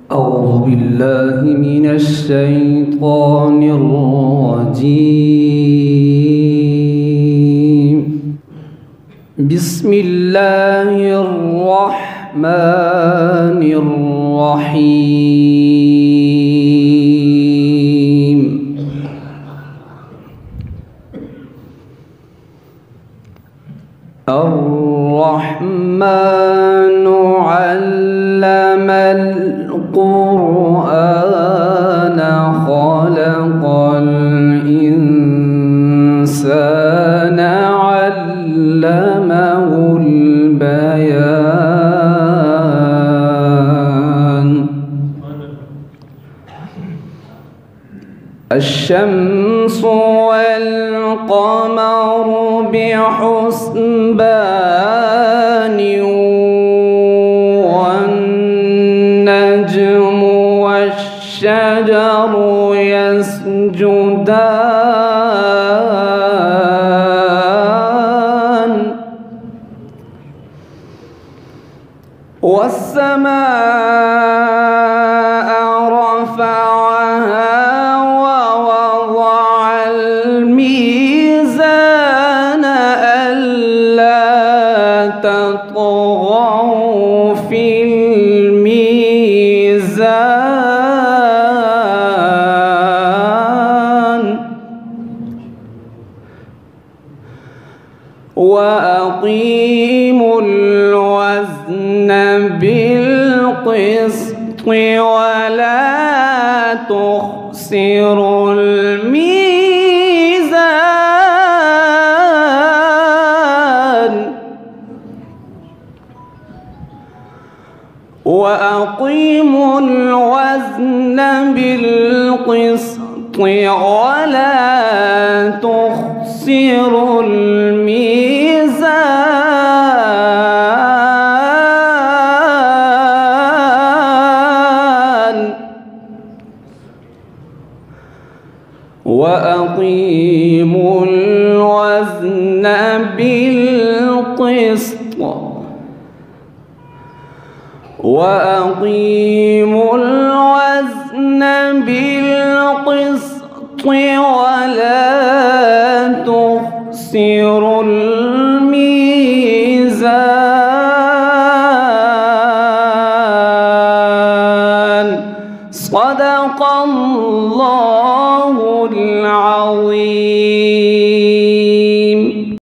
أعوذ بالله من الشيطان الرجيم. بسم الله الرحمن الرحيم. الرحمن علم القرآن خلق الإنسان علمه البيان. الشمس والقمر بحسبان والنجم والشجر يسجدان والسماء رفعها ووضع الميزان ألا تطغوا في الميزان وأقيموا الوزن بالقسط ولا تخسروا الميزان وأقيموا الوزن بالقسط ولا تخسروا الميزان وأقيموا الوزن بالقسط وأقيموا الوزن بالقسط ولا تخسروا الميزان. صدق الله.